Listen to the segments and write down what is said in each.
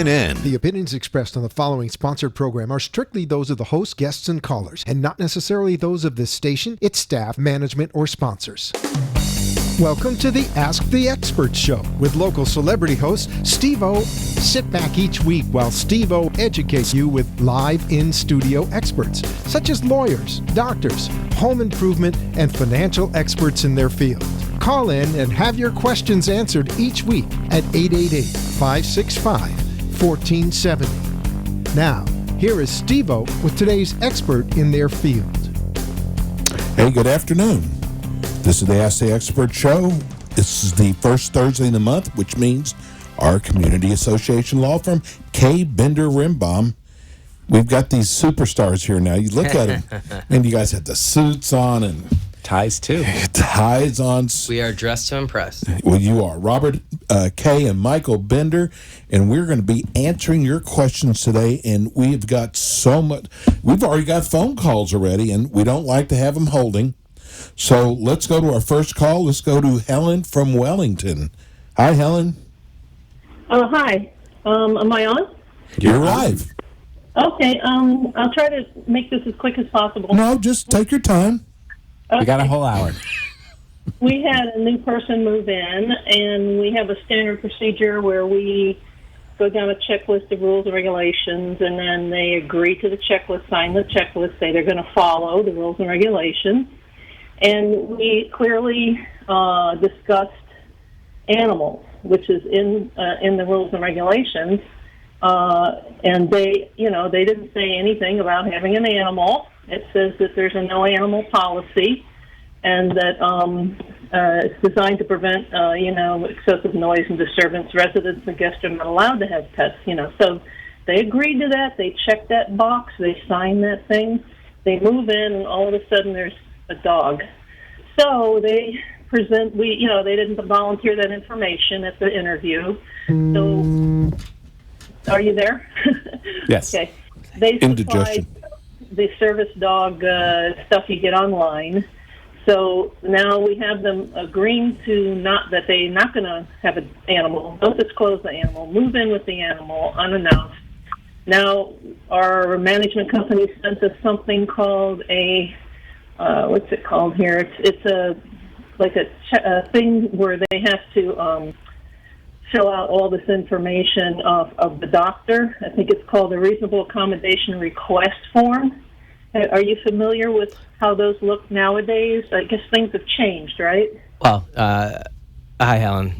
The opinions expressed on the following sponsored program are strictly those of the host, guests, and callers, and not necessarily those of this station, its staff, management, or sponsors. Welcome to the Ask the Expert Show with local celebrity host Steve-O. Sit back each week while Steve-O educates you with live in-studio experts, such as lawyers, doctors, home improvement, and financial experts in their field. Call in and have your questions answered each week at 888-565-1470. Now, here is Steve-O with today's expert in their field. Hey, good afternoon. This is the Ask the Expert Show. This is the first Thursday in the month, which means our community association law firm, K. Bender Rimbaum. We've got these superstars here now. You look at them, and you guys have the suits on and ties too. Ties on. We are dressed to impress. Well, you are. Robert K. and Michael Bender, and we're going to be answering your questions today, and we've got so much. We've already got phone calls already, and we don't like to have them holding. So let's go to our first call. Let's go to Helen from Wellington. Hi, Helen. Hi. Am I on? You're live. Okay. I'll try to make this as quick as possible. No, just take your time. Okay. We got a whole hour. We had a new person move in, and we have a standard procedure where we go down a checklist of rules and regulations, and then they agree to the checklist, sign the checklist, say they're going to follow the rules and regulations. And we clearly discussed animals, which is in the rules and regulations. And they didn't say anything about having an animal. It says that there's a no animal policy, and that it's designed to prevent, excessive noise and disturbance. Residents and guests are not allowed to have pets, So they agreed to that. They checked that box. They signed that thing. They move in, and all of a sudden there's a dog. So they they didn't volunteer that information at the interview. So, are you there? Yes. Okay. They supplied the service dog stuff you get online. So now we have them agreeing to that they're not going to have an animal, don't disclose the animal, move in with the animal unannounced. Now our management company sent us something called a what's it called here? It's a thing where they have to fill out all this information of the doctor. I think it's called a reasonable accommodation request form. Are you familiar with how those look nowadays? I guess things have changed, right? Well, hi, Helen.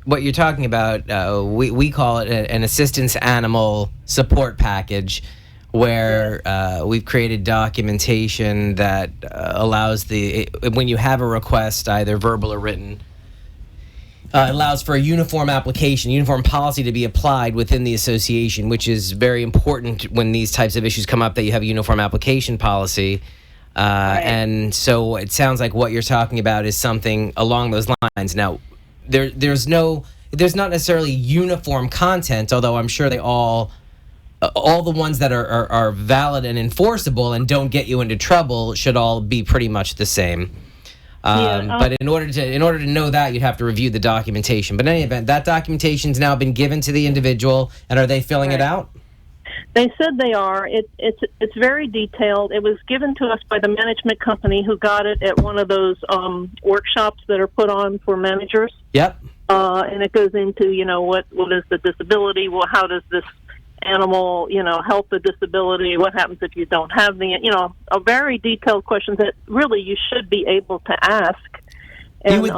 What you're talking about, we call it an assistance animal support package, where we've created documentation that allows when you have a request, either verbal or written, allows for a uniform application, uniform policy to be applied within the association, which is very important when these types of issues come up, that you have a uniform application policy. Right. And so it sounds like what you're talking about is something along those lines. Now, there's not necessarily uniform content, although I'm sure they all the ones that are valid and enforceable and don't get you into trouble should all be pretty much the same. But in order to know that, you'd have to review the documentation. But in any event, that documentation's now been given to the individual, and are they filling it out? They said they are. It's very detailed. It was given to us by the management company who got it at one of those workshops that are put on for managers. Yep. And it goes into, what is the disability? Well, how does this animal, help the disability? What happens if you don't have a very detailed questions that really you should be able to ask. And, you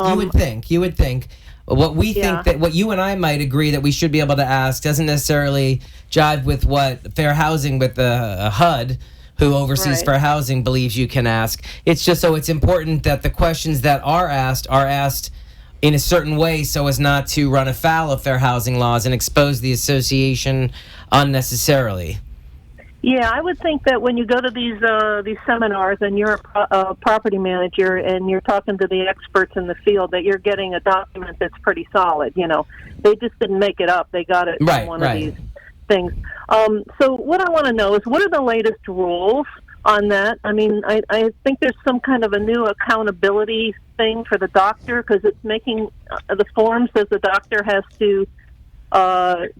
would think. What we think that what you and I might agree that we should be able to ask doesn't necessarily jive with what Fair Housing with the HUD, who oversees Fair Housing, believes you can ask. It's just so it's important that the questions that are asked in a certain way so as not to run afoul of fair housing laws and expose the association unnecessarily. Yeah, I would think that when you go to these seminars and you're a property manager and you're talking to the experts in the field, that you're getting a document that's pretty solid. They just didn't make it up. They got it from one of these things. So what I want to know is, what are the latest rules on that. I mean, I think there's some kind of a new accountability thing for the doctor, because it's making the form says the doctor has to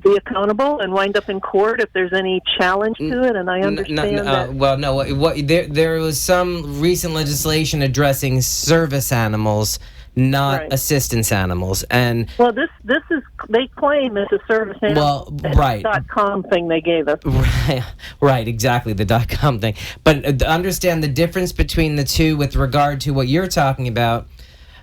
be accountable and wind up in court if there's any challenge to it. And I understand that. Well, no. There was some recent legislation addressing service animals, not assistance animals, and well, this is, they claim it's a service animal. Well, right. .com thing they gave us. Right, exactly, the .com thing. But understand the difference between the two with regard to what you're talking about.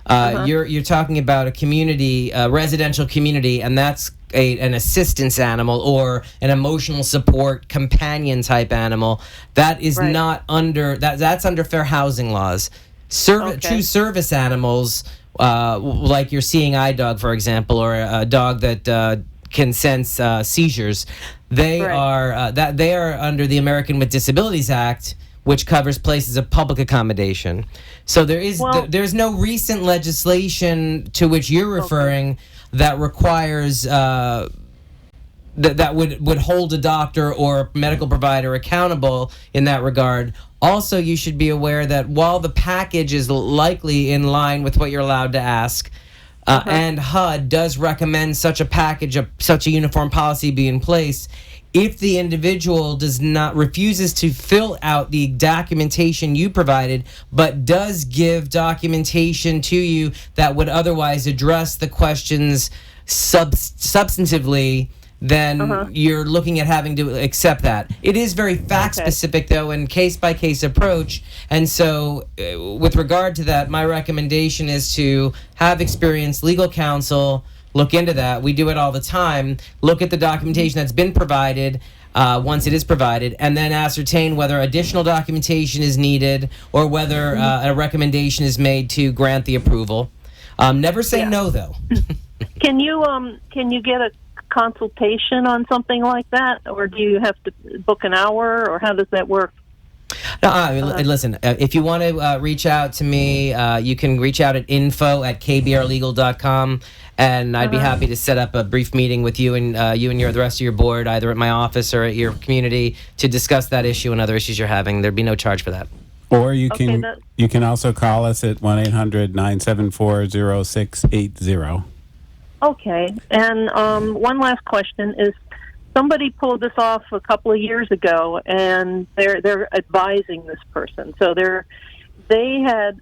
You're talking about a community, a residential community, and that's an assistance animal or an emotional support companion type animal. That is not under that's under fair housing laws. True service animals, like your seeing eye dog, for example, or a dog that can sense seizures, they are under the American with Disabilities Act, which covers places of public accommodation. So there's no recent legislation to which you're referring that requires that would hold a doctor or medical provider accountable in that regard. Also, you should be aware that while the package is likely in line with what you're allowed to ask, and HUD does recommend such a package, such a uniform policy be in place, if the individual refuses to fill out the documentation you provided, but does give documentation to you that would otherwise address the questions substantively, then you're looking at having to accept that. It is very fact-specific, though, and case-by-case approach. And so, with regard to that, my recommendation is to have experienced legal counsel look into that. We do it all the time. Look at the documentation that's been provided once it is provided, and then ascertain whether additional documentation is needed or whether a recommendation is made to grant the approval. Never say no, though. Can you get a consultation on something like that, or do you have to book an hour, or how does that work? No, listen, if you want to reach out to me, you can reach out at info@kbrlegal.com, and I'd be happy to set up a brief meeting with you and the rest of your board, either at my office or at your community, to discuss that issue and other issues you're having. There'd be no charge for that. Or you can also call us at 1-800-974-0680. Okay, and one last question is, somebody pulled this off a couple of years ago, and they're advising this person. So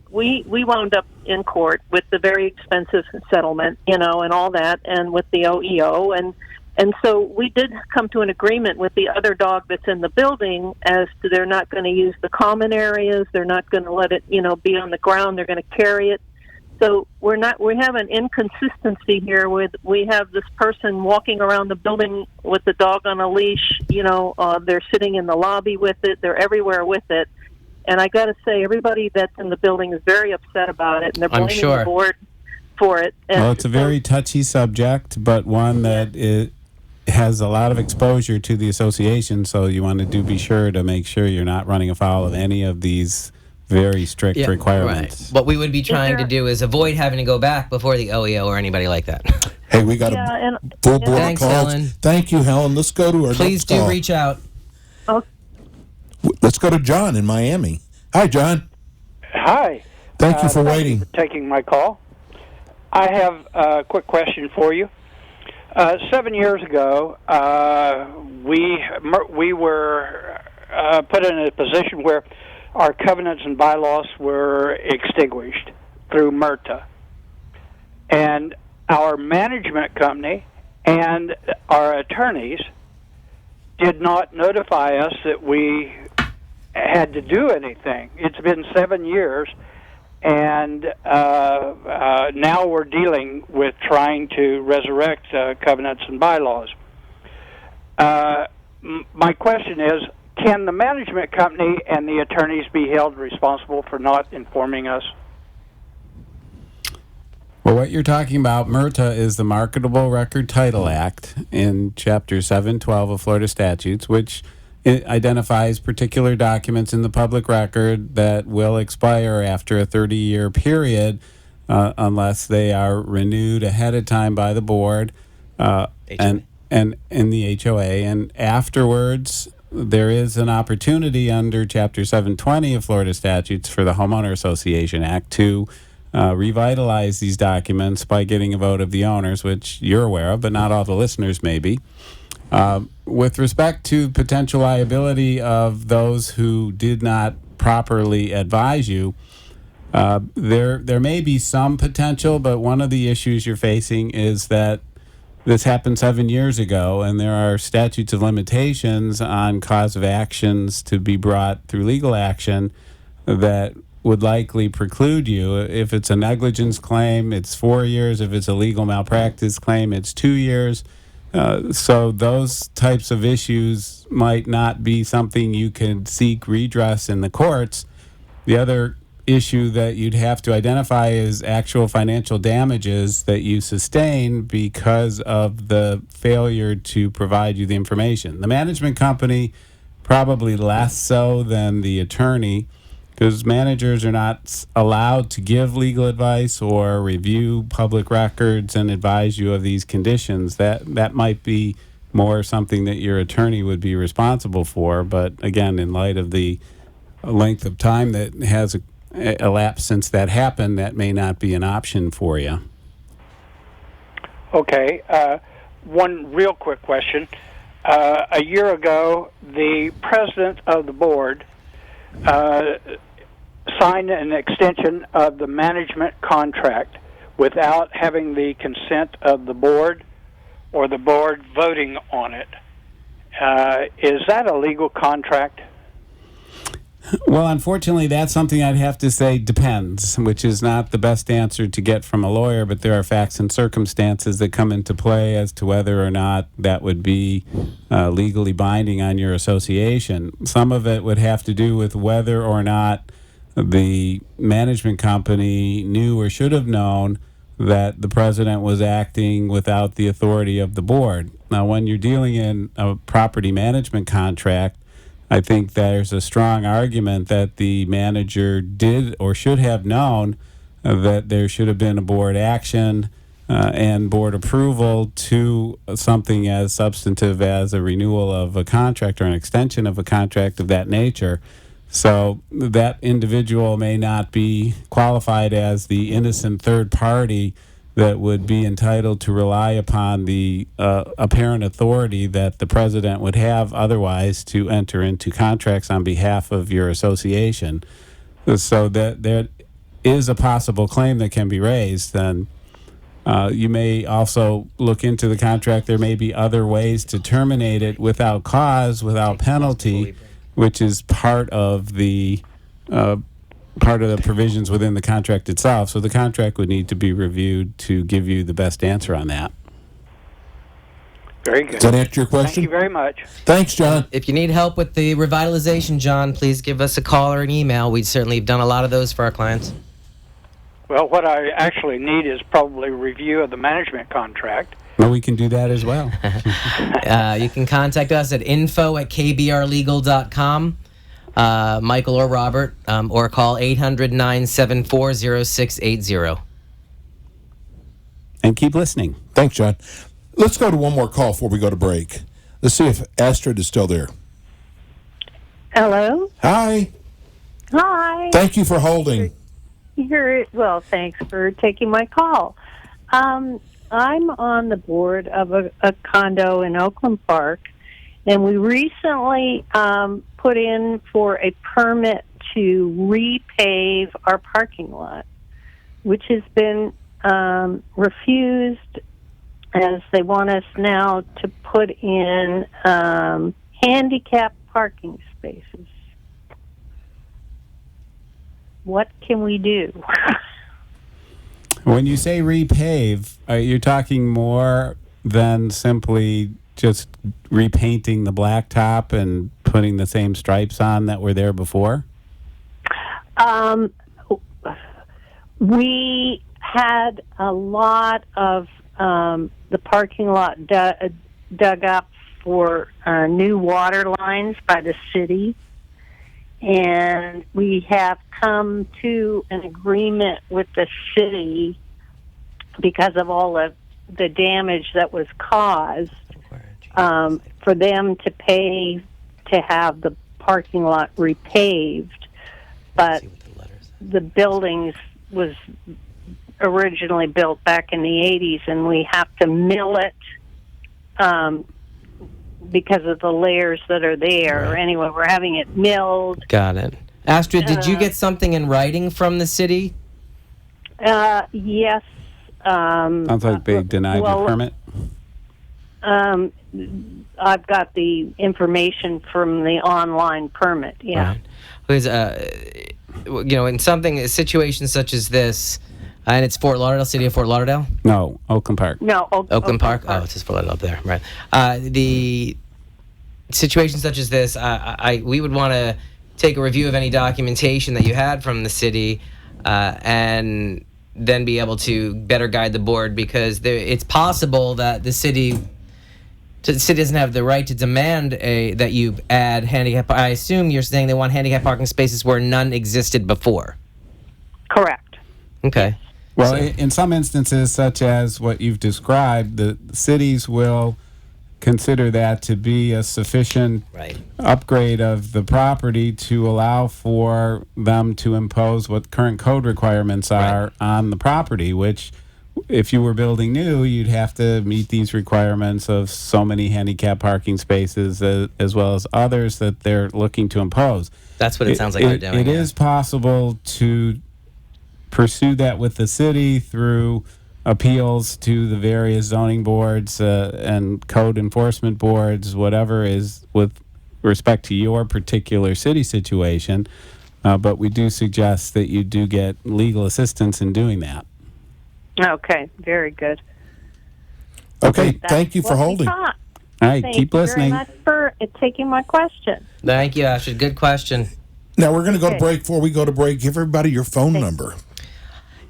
we wound up in court with the very expensive settlement, and all that, and with the OEO, and so we did come to an agreement with the other dog that's in the building as to they're not going to use the common areas, they're not going to let it, be on the ground, they're going to carry it. So we have an inconsistency here with, we have this person walking around the building with the dog on a leash, they're sitting in the lobby with it, they're everywhere with it. And I got to say, everybody that's in the building is very upset about it, and they're blaming the board for it. And well, it's a very touchy subject, but one that it has a lot of exposure to the association, so you want to be sure to make sure you're not running afoul of any of these very strict requirements. Right. What we would be trying to do is avoid having to go back before the OEO or anybody like that. Hey, we got a full board of calls. Helen. Thank you, Helen. Let's go to our Please next call. do reach out. Let's go to John in Miami. Hi, John. Hi. Thank you for waiting. Thank you for taking my call. I have a quick question for you. 7 years ago, we were put in a position where our covenants and bylaws were extinguished through MRTA. And our management company and our attorneys did not notify us that we had to do anything. It's been 7 years, and now we're dealing with trying to resurrect covenants and bylaws. My question is, can the management company and the attorneys be held responsible for not informing us? Well, what you're talking about, MRTA, is the Marketable Record Title Act in Chapter 712 of Florida statutes, which it identifies particular documents in the public record that will expire after a 30-year period unless they are renewed ahead of time by the board and in the HOA. And afterwards, there is an opportunity under Chapter 720 of Florida statutes for the Homeowner Association Act to revitalize these documents by getting a vote of the owners, which you're aware of, but not all the listeners may be. With respect to potential liability of those who did not properly advise you, there may be some potential, but one of the issues you're facing is that this happened 7 years ago, and there are statutes of limitations on cause of actions to be brought through legal action that would likely preclude you. If it's a negligence claim, it's 4 years. If it's a legal malpractice claim, it's 2 years. So those types of issues might not be something you can seek redress in the courts. The other issue that you'd have to identify is actual financial damages that you sustain because of the failure to provide you the information. The management company probably less so than the attorney, because managers are not allowed to give legal advice or review public records and advise you of these conditions. That might be more something that your attorney would be responsible for, but again, in light of the length of time that has elapsed since that happened, that may not be an option for you. Okay. One real quick question. A year ago, the president of the board signed an extension of the management contract without having the consent of the board or the board voting on it. Is that a legal contract? Well, unfortunately, that's something I'd have to say depends, which is not the best answer to get from a lawyer, but there are facts and circumstances that come into play as to whether or not that would be legally binding on your association. Some of it would have to do with whether or not the management company knew or should have known that the president was acting without the authority of the board. Now, when you're dealing in a property management contract, I think there's a strong argument that the manager did or should have known that there should have been a board action and board approval to something as substantive as a renewal of a contract or an extension of a contract of that nature. So that individual may not be qualified as the innocent third party that would be entitled to rely upon the apparent authority that the president would have otherwise to enter into contracts on behalf of your association. So that there is a possible claim that can be raised. Then you may also look into the contract. There may be other ways to terminate it without cause, without penalty, which is part of the provisions within the contract itself. So the contract would need to be reviewed to give you the best answer on that. Very good. Does that answer your question? Thank you very much. Thanks, John. If you need help with the revitalization, John, please give us a call or an email. We certainly have done a lot of those for our clients. Well, what I actually need is probably a review of the management contract. Well, we can do that as well. You can contact us at info@kbrlegal.com. Michael or Robert, or call 800-974-0680. And keep listening. Thanks, John. Let's go to one more call before we go to break. Let's see if Astrid is still there. Hello. Hi. Hi. Thank you for holding. Well, thanks for taking my call. I'm on the board of a condo in Oakland Park, and we recently put in for a permit to repave our parking lot, which has been refused, as they want us now to put in handicap parking spaces. What can we do? When you say repave, you're talking more than simply just repainting the blacktop and putting the same stripes on that were there before? We had a lot of the parking lot dug up for new water lines by the city, and we have come to an agreement with the city because of all of the damage that was caused, for them to pay to have the parking lot repaved, but See what the letters say. the buildings was originally built back in the 80s, and we have to mill it because of the layers that are there. Right. Anyway, we're having it milled. Got it. Astrid, did you get something in writing from the city? Yes. Sounds like they denied your permit. I've got the information from the online permit. Yeah. Right. Because, in a situation such as this, and it's Fort Lauderdale, City of Fort Lauderdale? No, Oakland Park. No, Oakland Park? Oh, it says Fort Lauderdale up there, right. The situation such as this, we would want to take a review of any documentation that you had from the city and then be able to better guide the board, because it's possible that the city doesn't have the right to demand that you add handicap. I assume you're saying they want handicap parking spaces where none existed before. Correct. Okay. Well, in some instances, such as what you've described, the cities will consider that to be a sufficient upgrade of the property to allow for them to impose what current code requirements are on the property, which, if you were building new, you'd have to meet these requirements of so many handicap parking spaces as well as others that they're looking to impose. That's what it sounds like they're doing. It is possible to pursue that with the city through appeals to the various zoning boards and code enforcement boards, whatever is with respect to your particular city situation. But we do suggest that you do get legal assistance in doing that. Okay, very good. Okay, That's thank you for what we holding. thought. All right, Thank keep you listening. very much for taking my question. Thank you, Astrid. Good question. Now we're going to go to Okay. break. Before we go to break, give everybody your phone number.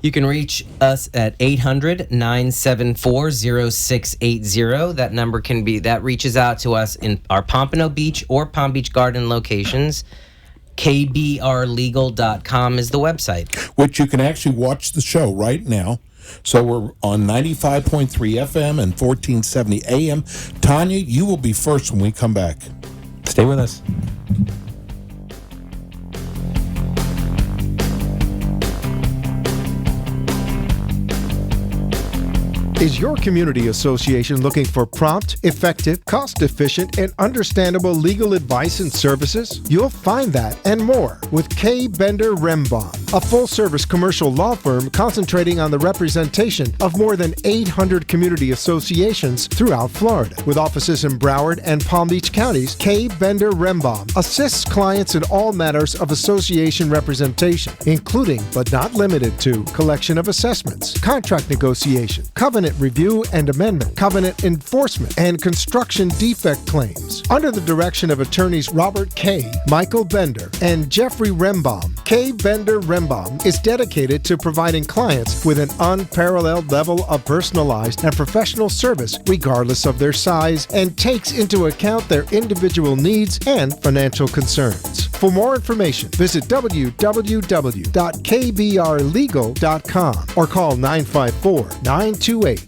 You can reach us at 800-974-0680. That number reaches out to us in our Pompano Beach or Palm Beach Garden locations. KBRlegal.com is the website. Which you can actually watch the show right now. So we're on 95.3 FM and 1470 AM. Tanya, you will be first when we come back. Stay with us. Is your community association looking for prompt, effective, cost-efficient, and understandable legal advice and services? You'll find that and more with K. Bender Rembaum, a full-service commercial law firm concentrating on the representation of more than 800 community associations throughout Florida. With offices in Broward and Palm Beach counties, K. Bender Rembaum assists clients in all matters of association representation, including but not limited to collection of assessments, contract negotiation, covenant review and amendment, covenant enforcement, and construction defect claims. Under the direction of attorneys Robert K., Michael Bender, and Jeffrey Rembaum, K. Bender Rembaum is dedicated to providing clients with an unparalleled level of personalized and professional service regardless of their size, and takes into account their individual needs and financial concerns. For more information, visit www.kbrlegal.com or call 954-928-0680.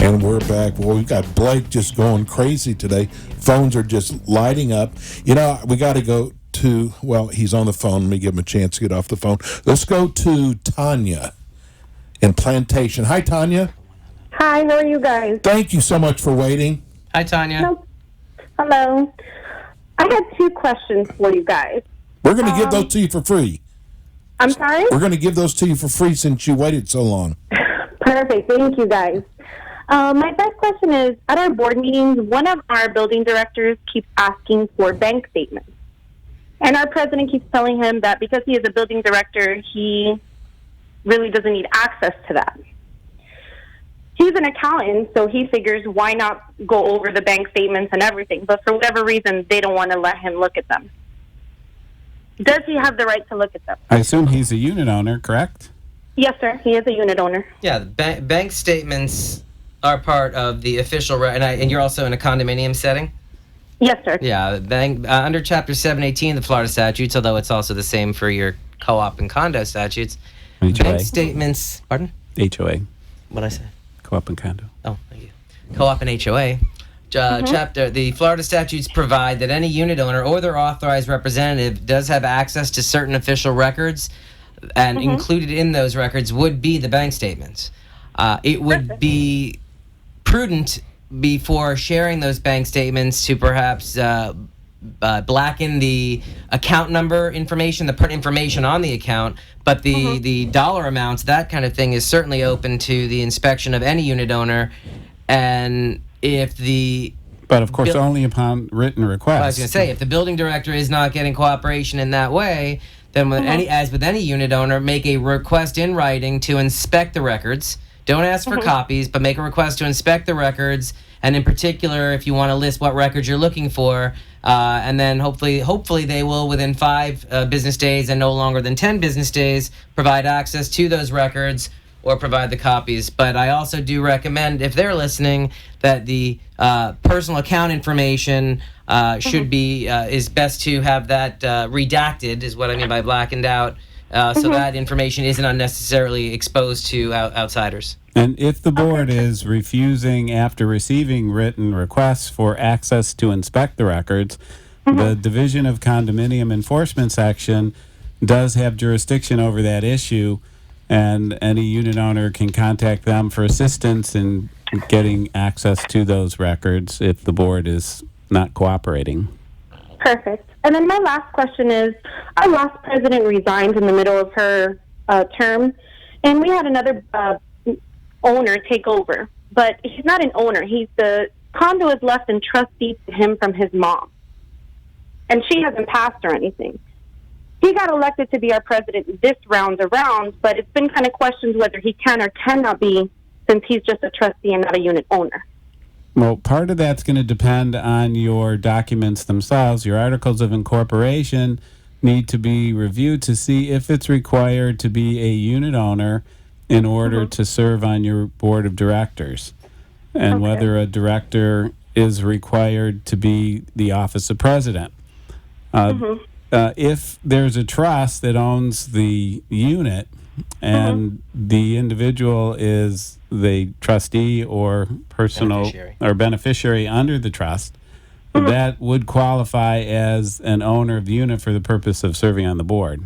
And we're back. Well, we got Blake just going crazy today. Phones are just lighting up. You know, we got to go to, well, he's on the phone. Let me give him a chance to get off the phone. Let's go to Tanya in Plantation. Hi, Tanya. Hi, how are you guys? Thank you so much for waiting. Hi, Tanya. Hello. I have two questions for you guys. We're going to give those to you for free. I'm sorry? We're going to give those to you for free since you waited so long. Perfect. Thank you, guys. My first question is, at our board meetings, one of our building directors keeps asking for bank statements. And our president keeps telling him that because he is a building director, he really doesn't need access to that. He's an accountant, so he figures why not go over the bank statements and everything. But for whatever reason, they don't want to let him look at them. Does he have the right to look at them? I assume he's a unit owner, correct? Yes, sir. He is a unit owner. Yeah, the bank statements are part of the official, and you're also in a condominium setting? Yes, sir. Yeah, under Chapter 718 of the Florida statutes, although it's also the same for your co-op and condo statutes, HOA. bank statements, pardon? HOA, What'd I say? co-op and condo. Oh, thank you. co-op and HOA. Chapter the Florida statutes provide that any unit owner or their authorized representative does have access to certain official records, and included in those records would be the bank statements. It would be prudent before sharing those bank statements to perhaps blacken the account number information, the print information on the account, but the dollar amounts, that kind of thing, is certainly open to the inspection of any unit owner. And but of course, only upon written request. I was going to say, if the building director is not getting cooperation in that way, then as with any unit owner, make a request in writing to inspect the records. Don't ask for copies, but make a request to inspect the records. And in particular, if you want to list what records you're looking for, and then hopefully they will, within 5 business days and no longer than 10 business days, provide access to those records or provide the copies. But I also do recommend, if they're listening, that the personal account information should be is best to have that redacted, is what I mean by blackened out, so that information isn't unnecessarily exposed to outsiders. And if the board is refusing after receiving written requests for access to inspect the records, the Division of Condominium Enforcement section does have jurisdiction over that issue, and any unit owner can contact them for assistance in getting access to those records if the board is not cooperating. Perfect. And then my last question is, our last president resigned in the middle of her term, and we had another owner take over. But he's not an owner. The condo is left in trustee to him from his mom, and she hasn't passed or anything. He got elected to be our president this round around, but it's been kind of questioned whether he can or cannot be, since he's just a trustee and not a unit owner. Well, part of that's going to depend on your documents themselves. Your articles of incorporation need to be reviewed to see if it's required to be a unit owner in order to serve on your board of directors, and whether a director is required to be the office of president. If there's a trust that owns the unit and the individual is the trustee or beneficiary under the trust, that would qualify as an owner of the unit for the purpose of serving on the board.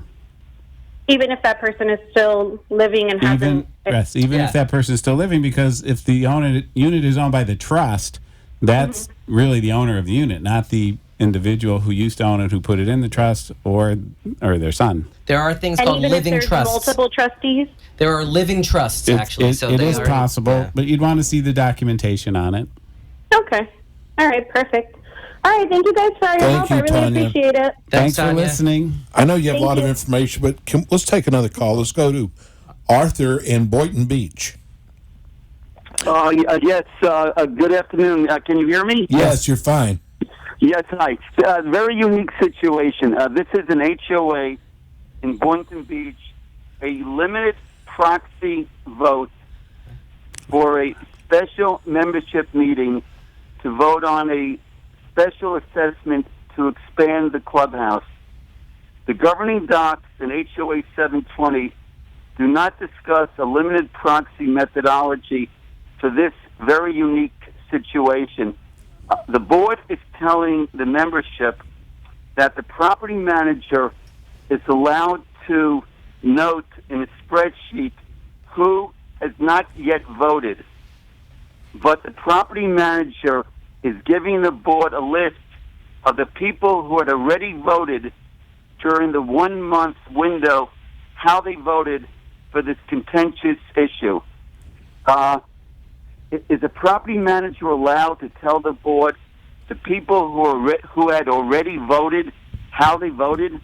Even if that person is still living and hasn't... Even if that person is still living, because if the unit is owned by the trust, that's really the owner of the unit, not the individual who used to own it, who put it in the trust, or their son. There are things called living trusts. Multiple trustees? There are living trusts, actually. It is possible, but you'd want to see the documentation on it. Okay. All right, perfect. All right, thank you guys for your help. I really appreciate it. Thanks for listening. I know you have a lot of information, but let's take another call. Let's go to Arthur in Boynton Beach. Yes, good afternoon. Can you hear me? Yes, you're fine. Yes, hi. Very unique situation. This is an HOA in Boynton Beach, a limited proxy vote for a special membership meeting to vote on a special assessment to expand the clubhouse. The governing docs in HOA 720 do not discuss a limited proxy methodology for this very unique situation. The board is telling the membership that the property manager is allowed to note in a spreadsheet who has not yet voted. But the property manager is giving the board a list of the people who had already voted during the 1 month window, how they voted for this contentious issue. Is a property manager allowed to tell the board the people who had already voted how they voted?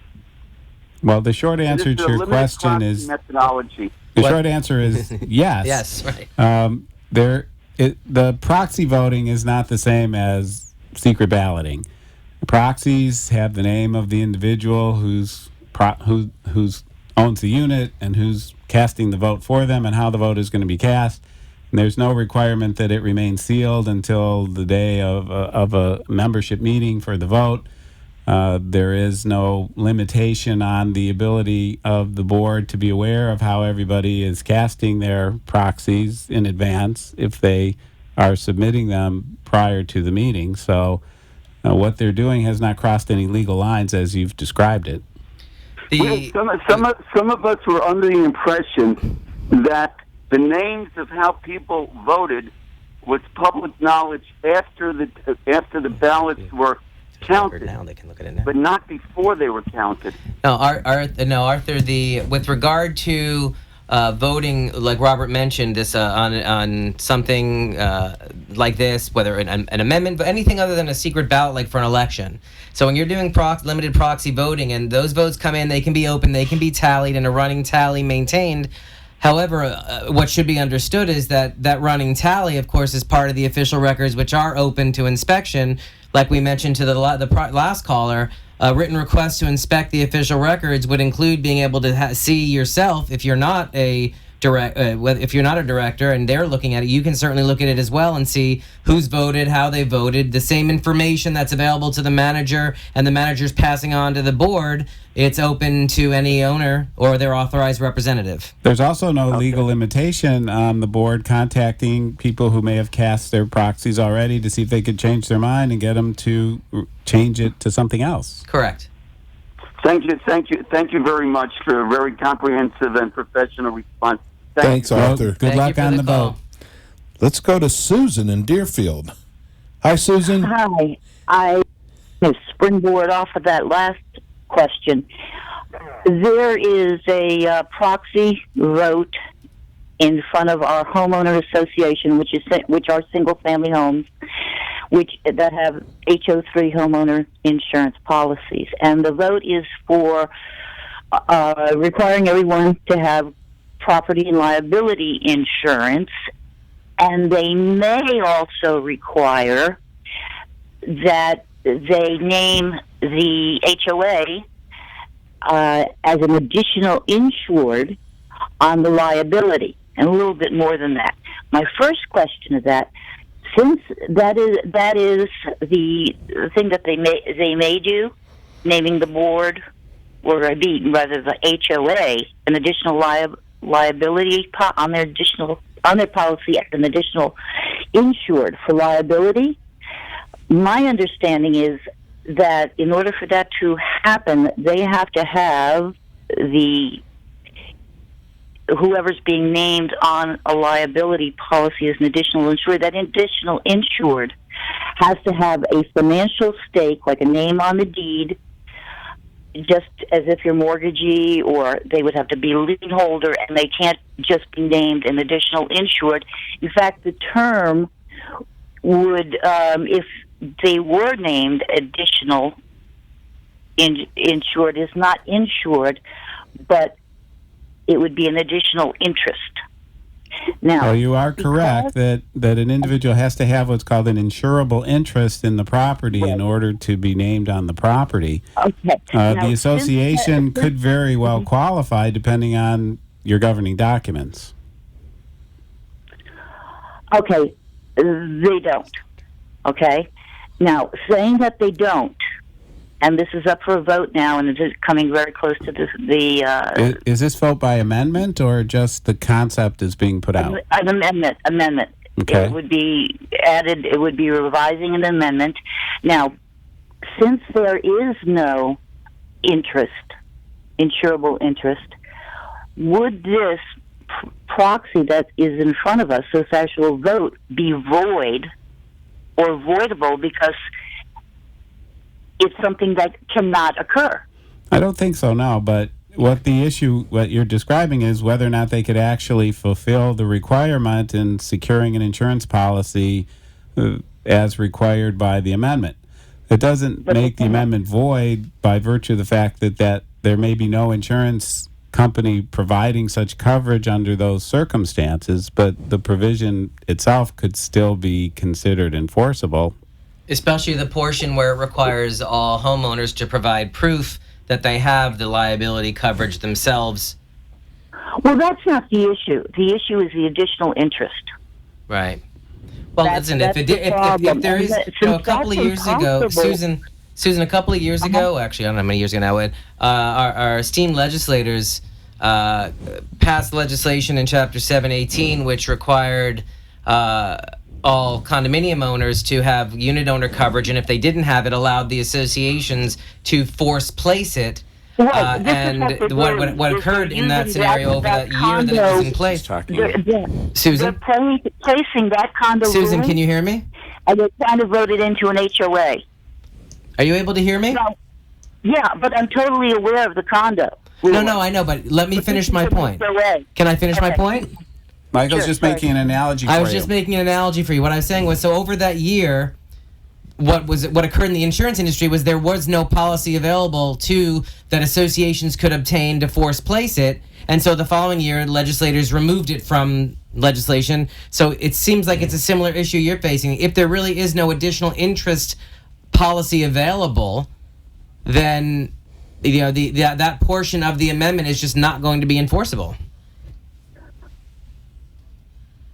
Well, the short answer to your question is methodology. The short answer is yes. Yes, right. The proxy voting is not the same as secret balloting. Proxies have the name of the individual who's owns the unit and who's casting the vote for them and how the vote is going to be cast. And there's no requirement that it remain sealed until the day of a membership meeting for the vote. There is no limitation on the ability of the board to be aware of how everybody is casting their proxies in advance if they are submitting them prior to the meeting. So what they're doing has not crossed any legal lines as you've described it. Some of us were under the impression that the names of how people voted was public knowledge after the ballots were counted. Now they can look at it now. But not before they were counted. No, Arthur. With regard to voting, like Robert mentioned, this on something like this, whether an amendment, but anything other than a secret ballot, like for an election. So when you're doing limited proxy voting, and those votes come in, they can be open, they can be tallied, and a running tally maintained. However, what should be understood is that running tally, of course, is part of the official records, which are open to inspection. Like we mentioned to the last caller, a written request to inspect the official records would include being able to see yourself, if you're not a director and they're looking at it, you can certainly look at it as well and see who's voted, how they voted, the same information that's available to the manager and the manager's passing on to the board. It's open to any owner or their authorized representative. There's also no legal limitation on the board contacting people who may have cast their proxies already to see if they could change their mind and get them to change it to something else. Correct. Thank you very much for a very comprehensive and professional response. Thanks, Arthur. Good luck on the vote. Let's go to Susan in Deerfield. Hi, Susan. Hi. I springboard off of that last question. There is a proxy vote in front of our homeowner association, which are single-family homes, that have HO3 homeowner insurance policies, and the vote is for requiring everyone to have property and liability insurance, and they may also require that they name the HOA as an additional insured on the liability, and a little bit more than that. My first question is that, since that is the thing that they may do, naming the board, or rather the HOA, an additional liability on their policy as an additional insured for liability. My understanding is that in order for that to happen, they have to have whoever's being named on a liability policy as an additional insured. That additional insured has to have a financial stake, like a name on the deed, just as if you're mortgagee, or they would have to be lien holder, and they can't just be named an additional insured. In fact, the term would, if they were named additional insured, is not insured, but it would be an additional interest. Now, well, you are correct that an individual has to have what's called an insurable interest in the property in order to be named on the property. Okay. The association could very well qualify depending on your governing documents. Okay, they don't. Okay? Now, saying that they don't, and this is up for a vote now, and it is coming very close to the Is this vote by amendment, or just the concept is being put out? An amendment. Okay. It would be added, it would be revising an amendment. Now, since there is no interest, insurable interest, would this proxy that is in front of us, this actual vote, be void or voidable because it's something that cannot occur? I don't think so, no, but what you're describing is whether or not they could actually fulfill the requirement in securing an insurance policy as required by the amendment. It doesn't make the amendment void by virtue of the fact that there may be no insurance company providing such coverage under those circumstances, but the provision itself could still be considered enforceable. Especially the portion where it requires all homeowners to provide proof that they have the liability coverage themselves. Well, that's not the issue. The issue is the additional interest. Right. Well, listen, if there is, a couple of years ago, Susan, a couple of years ago, actually, I don't know how many years ago now, our esteemed legislators passed legislation in Chapter 718, which required all condominium owners to have unit owner coverage, and if they didn't have it, allowed the associations to force place it. Right, this is And what what occurred in that scenario over that year that it was in place. Susan? They're placing that condo Susan, ruling, can you hear me? and they're trying to vote it into an HOA. Are you able to hear me? No, yeah, but I'm totally aware of the condo. No, I know, but let me finish my point. Can I finish my point? Michael's just making an analogy for you. I was just making an analogy for you. What I was saying was, so over that year, what occurred in the insurance industry was there was no policy available that associations could obtain to force place it, and so the following year, legislators removed it from legislation. So it seems like it's a similar issue you're facing. If there really is no additional interest policy available, then that portion of the amendment is just not going to be enforceable.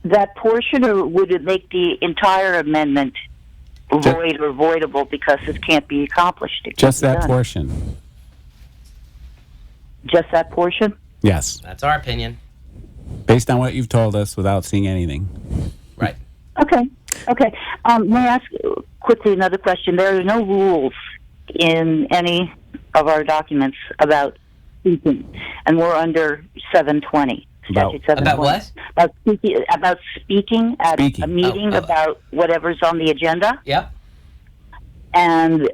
That portion, or would it make the entire amendment void or voidable because it can't be accomplished? Just that portion. Just that portion? Yes. That's our opinion. Based on what you've told us without seeing anything. Right. Okay. May I ask quickly another question? There are no rules in any of our documents about speaking, and we're under 720. Statute 720. About what? About speaking at a meeting about whatever's on the agenda. Yep. And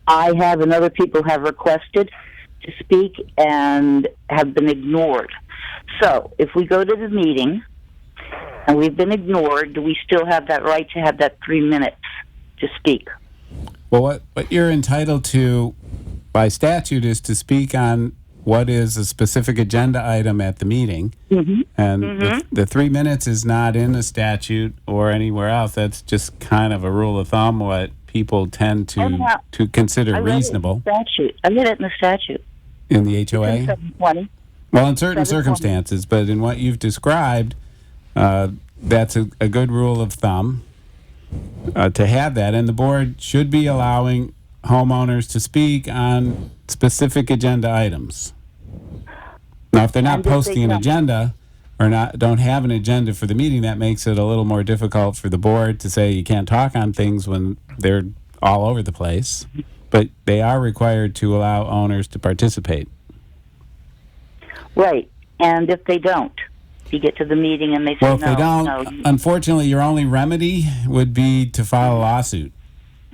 I have and other people have requested to speak and have been ignored. So if we go to the meeting and we've been ignored, do we still have that right to have that 3 minutes to speak? Well, what you're entitled to by statute is to speak on what is a specific agenda item at the meeting. Mm-hmm. And the 3 minutes is not in the statute or anywhere else. That's just kind of a rule of thumb, what people tend to consider reasonable. I read it in the statute. In the HOA? It's in 720. Well, in certain circumstances, but in what you've described, that's a good rule of thumb to have that. And the board should be allowing homeowners to speak on specific agenda items. Now, if they're not posting an agenda or don't have an agenda for the meeting, that makes it a little more difficult for the board to say you can't talk on things when they're all over the place. But they are required to allow owners to participate. Right. And if they don't, you get to the meeting and they say well, if they don't, unfortunately, your only remedy would be to file a lawsuit.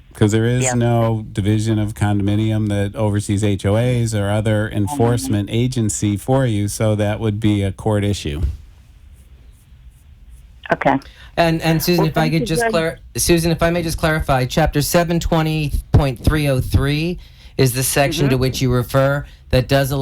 Because there is no division of condominium that oversees HOAs or other enforcement agency for you, so that would be a court issue. Okay. And Susan, if I could just Susan, if I may just clarify, Chapter 720.303 is the section to which you refer that does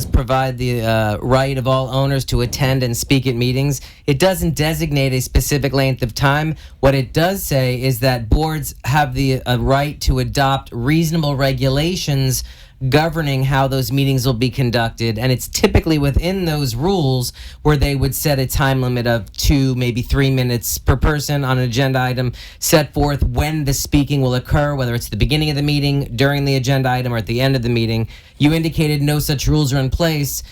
provide the right of all owners to attend and speak at meetings. It doesn't designate a specific length of time. What it does say is that boards have the right to adopt reasonable regulations governing how those meetings will be conducted, and it's typically within those rules where they would set a time limit of 2, maybe 3 minutes per person on an agenda item, set forth when the speaking will occur, whether it's the beginning of the meeting, during the agenda item, or at the end of the meeting. You indicated no such rules are in place.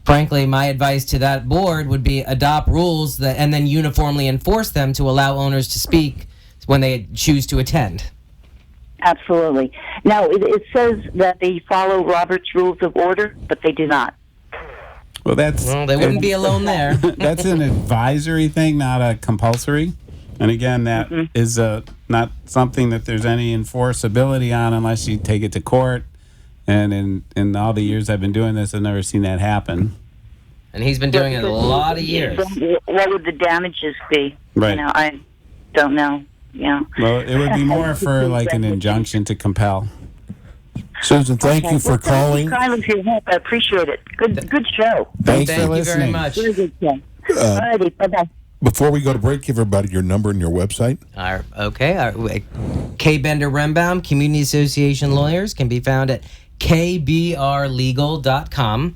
Frankly, my advice to that board would be adopt rules and then uniformly enforce them to allow owners to speak when they choose to attend. Absolutely. Now, it says that they follow Robert's Rules of Order, but they do not. Well, they wouldn't be alone there. That's an advisory thing, not a compulsory. And again, that is not something that there's any enforceability on unless you take it to court. And in all the years I've been doing this, I've never seen that happen. And he's been doing it a lot of years. What would the damages be? Right. I don't know. Yeah. Well, it would be more for like an injunction to compel. Susan, thank you for calling. Kind of your help. I appreciate it. Good show. Thank you very much. Very good show. Alrighty, bye-bye. Before we go to break, give everybody your number and your website. K. Bender Rembaum, Community Association Lawyers, can be found at kbrlegal.com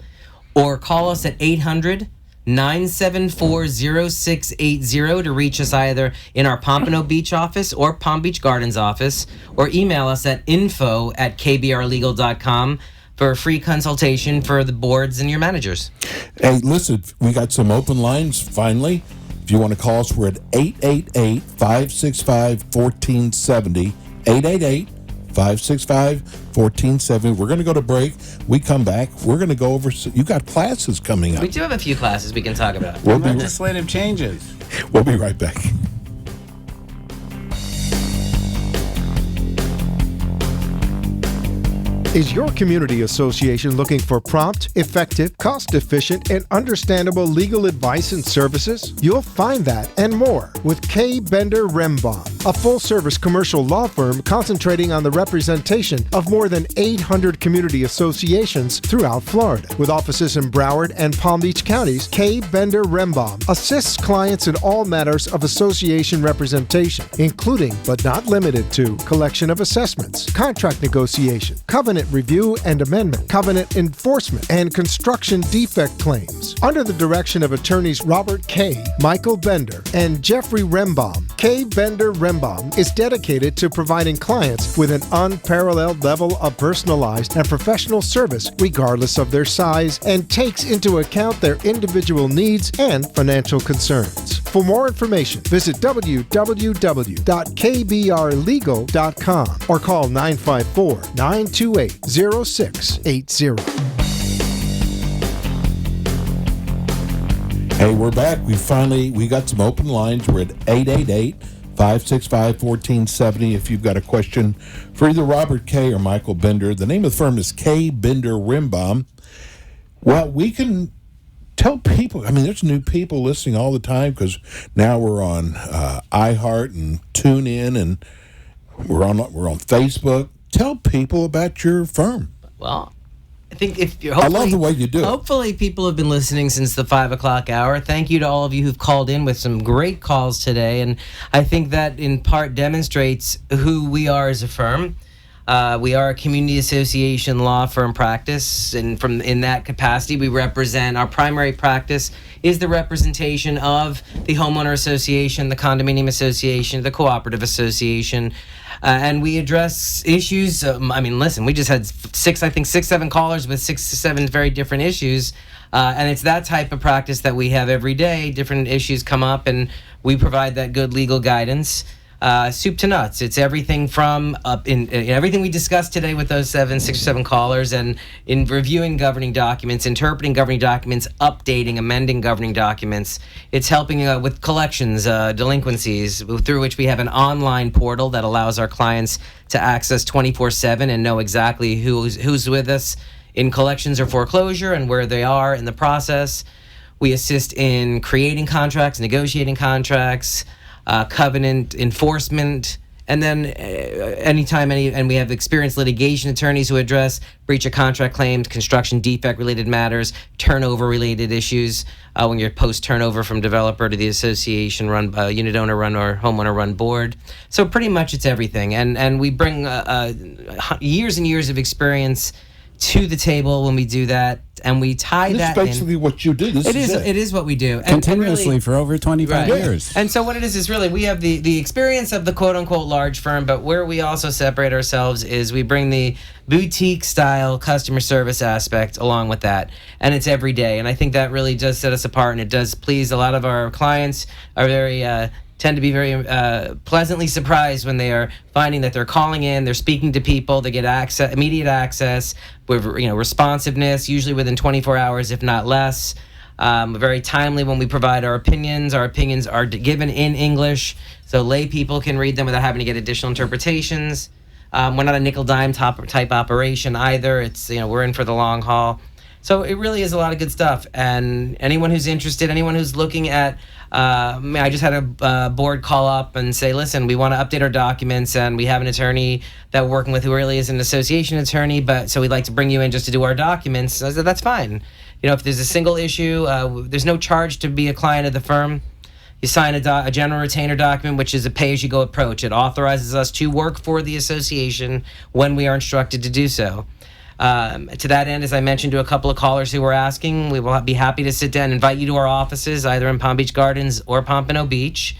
or call us at 800-974-0680 to reach us either in our Pompano Beach office or Palm Beach Gardens office, or email us at info@kbrlegal.com for a free consultation for the boards and your managers. Hey, listen, we got some open lines finally. If you want to call us, we're at 888-565-1470. 888-565-1470. We're going to go to break. We come back. We're going to go over. You got classes coming up. We do have a few classes we can talk about. Legislative changes. We'll be right back. Is your community association looking for prompt, effective, cost-efficient, and understandable legal advice and services? You'll find that and more with K. Bender Rembaum, a full-service commercial law firm concentrating on the representation of more than 800 community associations throughout Florida. With offices in Broward and Palm Beach counties, K. Bender Rembaum assists clients in all matters of association representation, including but not limited to collection of assessments, contract negotiation, covenant review and amendment, covenant enforcement, and construction defect claims. Under the direction of attorneys Robert K., Michael Bender, and Jeffrey Rembaum, K. Bender Rembaum is dedicated to providing clients with an unparalleled level of personalized and professional service regardless of their size and takes into account their individual needs and financial concerns. For more information, visit www.kbrlegal.com or call 954-928-0680. Hey, we're back. We got some open lines. We're at 888-565-1470 if you've got a question for either Robert K. or Michael Bender. The name of the firm is K. Bender Rembaum. Well, we can tell people, I mean, there's new people listening all the time because now we're on iHeart and TuneIn and we're on Facebook. Tell people about your firm. Well, I think if you're I love the way you do it. Hopefully people have been listening since the 5 o'clock hour. Thank you to all of you who've called in with some great calls today. And I think that in part demonstrates who we are as a firm. We are a community association law firm practice, and in that capacity, we represent, our primary practice is the representation of the homeowner association, the condominium association, the cooperative association, and we address issues. Listen, we just had 7 callers with 6 to 7 very different issues. And it's that type of practice that we have every day. Different issues come up, and we provide that good legal guidance. Soup to nuts. It's everything from everything we discussed today with those 6 or 7 callers, and in reviewing governing documents, interpreting governing documents, updating, amending governing documents. It's helping with collections, delinquencies, through which we have an online portal that allows our clients to access 24/7 and know exactly who's with us in collections or foreclosure and where they are in the process. We assist in creating contracts, negotiating contracts, covenant enforcement, and then and we have experienced litigation attorneys who address breach of contract claims, construction defect related matters, turnover related issues, when you're post turnover from developer to the association run, unit owner run or homeowner run board. So pretty much it's everything, and we bring years and years of experience to the table when we do that, and we tie that in. It's basically what you do. It is what we do. Continuously really, for over 25 years. And so what it is really, we have the experience of the quote-unquote large firm, but where we also separate ourselves is we bring the boutique-style customer service aspect along with that, and it's every day. And I think that really does set us apart, and it does please a lot of our clients. Are very tend to be very pleasantly surprised when they are finding that they're calling in, they're speaking to people, they get immediate access with responsiveness, usually within 24 hours, if not less. Very timely when we provide our opinions. Our opinions are given in English, so lay people can read them without having to get additional interpretations. We're not a nickel-dime type operation either. It's we're in for the long haul. So it really is a lot of good stuff. And anyone who's interested, anyone who's looking at, I just had a board call up and say, listen, we want to update our documents, and we have an attorney that we're working with who really is an association attorney, but so we'd like to bring you in just to do our documents. I said, that's fine. If there's a single issue, there's no charge to be a client of the firm. You sign a general retainer document, which is a pay-as-you-go approach. It authorizes us to work for the association when we are instructed to do so. To that end, as I mentioned to a couple of callers who were asking, we will be happy to sit down and invite you to our offices, either in Palm Beach Gardens or Pompano Beach,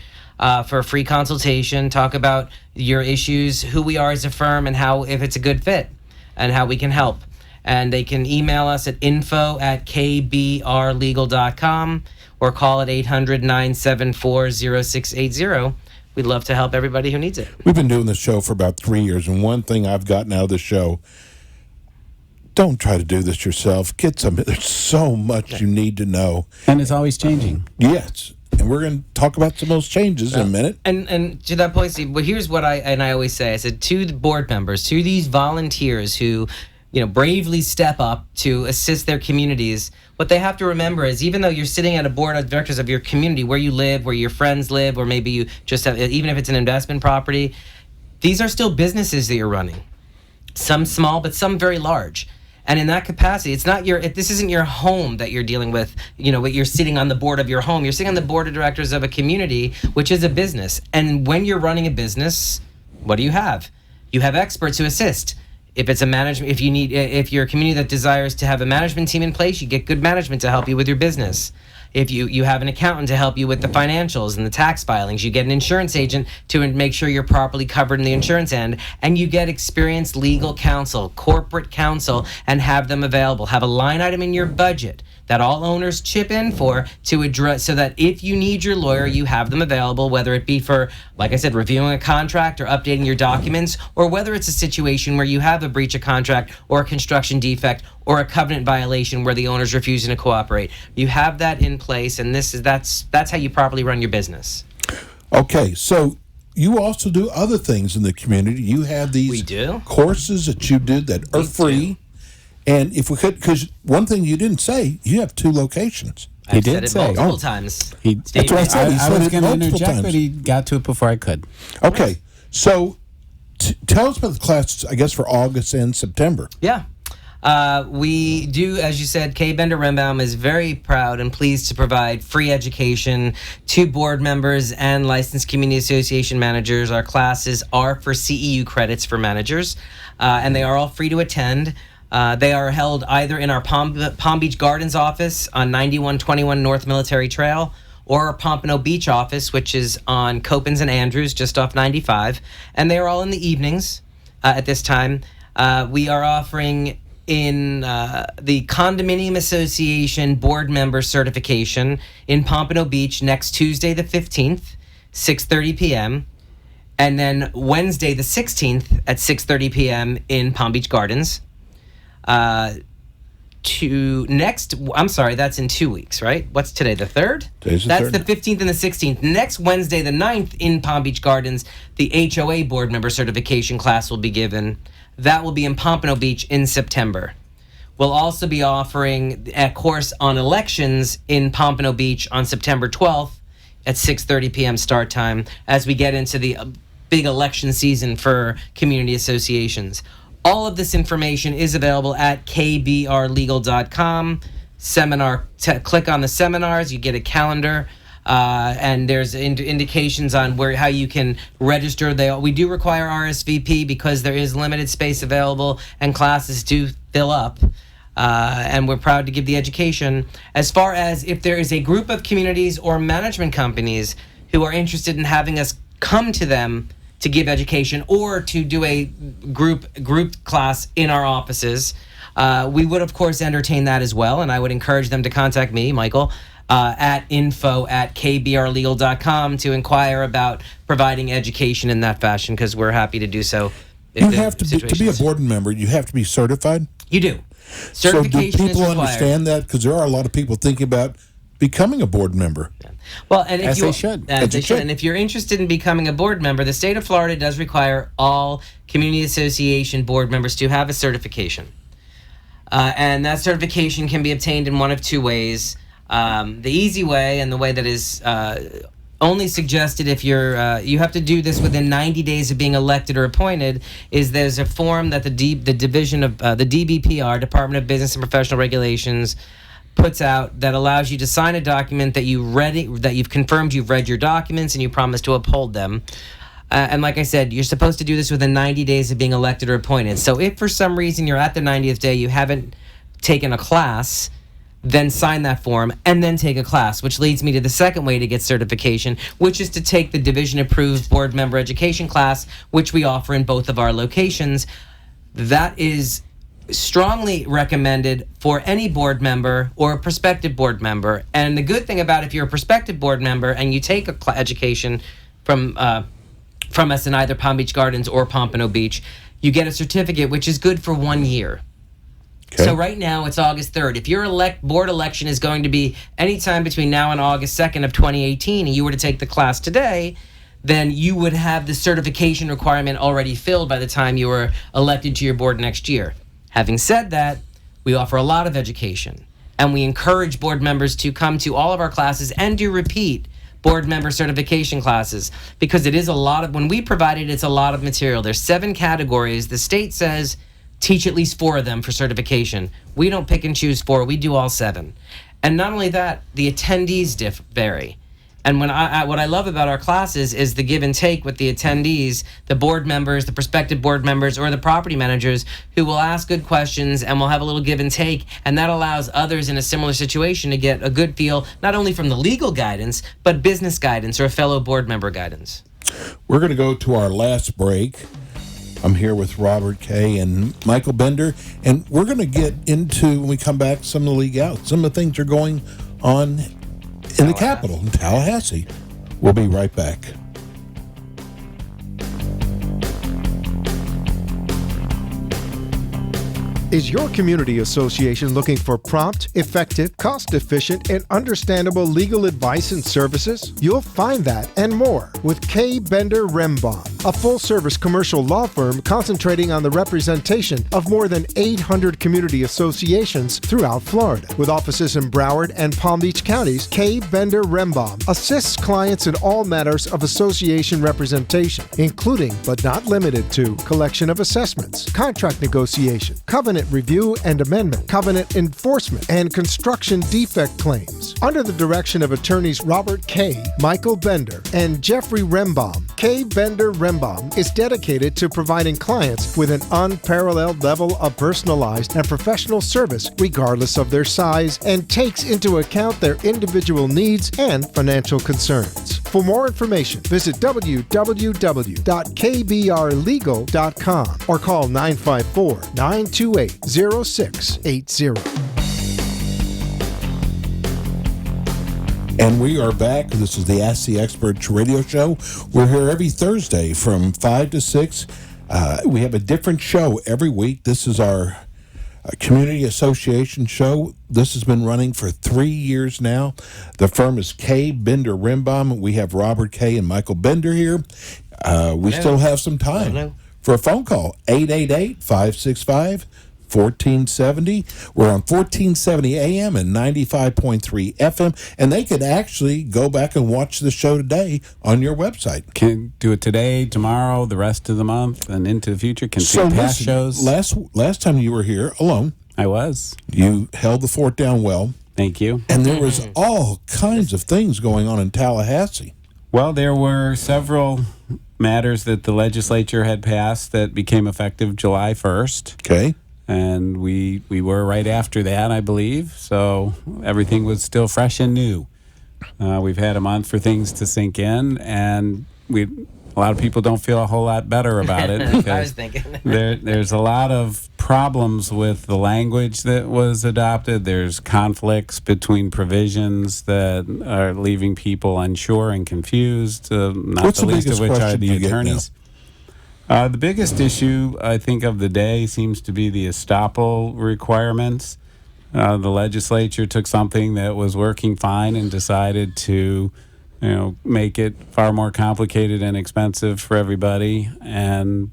for a free consultation, talk about your issues, who we are as a firm, and how, if it's a good fit, and how we can help. And they can email us at info@kbrlegal.com, or call at 800-974-0680. We'd love to help everybody who needs it. We've been doing this show for about 3 years, and one thing I've gotten out of the show, don't try to do this yourself. Get some. There's so much you need to know. And it's always changing. Yes. And we're going to talk about some of those changes in a minute. And to that point, Steve, well, here's what I always say. I said to the board members, to these volunteers who, bravely step up to assist their communities, what they have to remember is even though you're sitting at a board of directors of your community where you live, where your friends live, or maybe you just have, even if it's an investment property, these are still businesses that you're running. Some small, but some very large. And in that capacity, this isn't your home that you're dealing with, but you're sitting on the board of your home. You're sitting on the board of directors of a community, which is a business. And when you're running a business, what do you have? You have experts who assist. If it's if you're a community that desires to have a management team in place, you get good management to help you with your business. If you have an accountant to help you with the financials and the tax filings, you get an insurance agent to make sure you're properly covered in the insurance end, and you get experienced legal counsel, corporate counsel, and have them available. Have a line item in your budget that all owners chip in for to address, so that if you need your lawyer, you have them available, whether it be for, like I said, reviewing a contract or updating your documents, or whether it's a situation where you have a breach of contract or a construction defect or a covenant violation where the owner's refusing to cooperate. You have that in place, and that's how you properly run your business. Okay, so you also do other things in the community. You have these courses that you do that are free. And if we could, because one thing you didn't say, you have 2 locations. He did say multiple times. That's what I said. I was going to interject, but he got to it before I could. Okay, so tell us about the classes, I guess, for August and September. Yeah. We do, as you said, K. Bender Rembaum is very proud and pleased to provide free education to board members and licensed community association managers. Our classes are for CEU credits for managers, and they are all free to attend. They are held either in our Palm Beach Gardens office on 9121 North Military Trail, or our Pompano Beach office, which is on Copans and Andrews, just off 95. And they are all in the evenings at this time. We are offering in the Condominium Association Board Member Certification in Pompano Beach next Tuesday the 15th, 6:30 p.m., and then Wednesday the 16th at 6:30 p.m. in Palm Beach Gardens. That's in 2 weeks, right? What's today, the 3rd? That's the 15th and the 16th. Next Wednesday, the 9th, in Palm Beach Gardens, the HOA board member certification class will be given. That will be in Pompano Beach in September. We'll also be offering a course on elections in Pompano Beach on September 12th at 6:30 p.m. start time as we get into the big election season for community associations. All of this information is available at kbrlegal.com. Click on the seminars, you get a calendar, and there's indications on how you can register. We do require RSVP because there is limited space available and classes do fill up. And we're proud to give the education. As far as if there is a group of communities or management companies who are interested in having us come to them to give education or to do a group class in our offices, we would of course entertain that as well, and I would encourage them to contact me, Michael, at info@kbrlegal.com to inquire about providing education in that fashion, because we're happy to do so. You have to be a board member, you have to be certified? You do. So Certification do people is required. understand that? Because there are a lot of people thinking about becoming a board member. Yeah. Well, and if they should. And if you're interested in becoming a board member, the state of Florida does require all community association board members to have a certification. And that certification can be obtained in one of 2 ways. The easy way, and the way that is only suggested if you have to do this within 90 days of being elected or appointed, is there's a form that the division of the DBPR, Department of Business and Professional Regulations, puts out that allows you to sign a document that you've confirmed you've read your documents and you promise to uphold them. And like I said, you're supposed to do this within 90 days of being elected or appointed. So if for some reason you're at the 90th day, you haven't taken a class, then sign that form and then take a class, which leads me to the second way to get certification, which is to take the division-approved board member education class, which we offer in both of our locations. That is strongly recommended for any board member or a prospective board member. And the good thing about if you're a prospective board member and you take a education from us in either Palm Beach Gardens or Pompano Beach, you get a certificate which is good for 1 year. Okay. So right now it's August 3rd. If your board election is going to be anytime between now and August 2nd of 2018, and you were to take the class today, then you would have the certification requirement already filled by the time you were elected to your board next year. Having said that, we offer a lot of education, and we encourage board members to come to all of our classes and do repeat board member certification classes, because it is a lot of, when we provide it, it's a lot of material. There's 7 categories. The state says teach at least 4 of them for certification. We don't pick and choose 4. We do all 7. And not only that, the attendees vary. And what I love about our classes is the give and take with the attendees, the board members, the prospective board members, or the property managers who will ask good questions, and we'll have a little give and take, and that allows others in a similar situation to get a good feel, not only from the legal guidance, but business guidance or fellow board member guidance. We're going to go to our last break. I'm here with Robert Kay and Michael Bender, and we're going to get into, when we come back, some of the legalities, some of the things that are going on in the capital, in Tallahassee. We'll be right back. Is your community association looking for prompt, effective, cost-efficient, and understandable legal advice and services? You'll find that and more with K. Bender Rembaum, a full-service commercial law firm concentrating on the representation of more than 800 community associations throughout Florida. With offices in Broward and Palm Beach counties, K. Bender Rembaum assists clients in all matters of association representation, including but not limited to collection of assessments, contract negotiation, covenant review and amendment, covenant enforcement, and construction defect claims. Under the direction of attorneys Robert Kay, Michael Bender, and Jeffrey Rembaum, K. Bender Rembaum is dedicated to providing clients with an unparalleled level of personalized and professional service regardless of their size, and takes into account their individual needs and financial concerns. For more information, visit www.kbrlegal.com or call 954-928-0680. And we are back. This is the Ask the Experts radio show. We're here every Thursday from 5 to 6. We have a different show every week. This is our community association show. This has been running for 3 years now. The firm is K. Bender Rembaum. We have Robert Kay and Michael Bender here. We still have some time for a phone call. 888-565-1470. We're on 1470 AM and 95.3 FM, and they could actually go back and watch the show today on your website. Can do it today, tomorrow, the rest of the month, and into the future. Can see past shows. Last time you were here alone, I was. You held the fort down well. Thank you. And there was all kinds of things going on in Tallahassee. Well, there were several matters that the legislature had passed that became effective July 1st. Okay. And we were right after that, I believe. So everything was still fresh and new. We've had a month for things to sink in, and a lot of people don't feel a whole lot better about it. Because I was thinking. there's a lot of problems with the language that was adopted. There's conflicts between provisions that are leaving people unsure and confused, not the least of which are the attorneys. The biggest issue, I think, of the day seems to be the estoppel requirements. The legislature took something that was working fine and decided to, make it far more complicated and expensive for everybody, and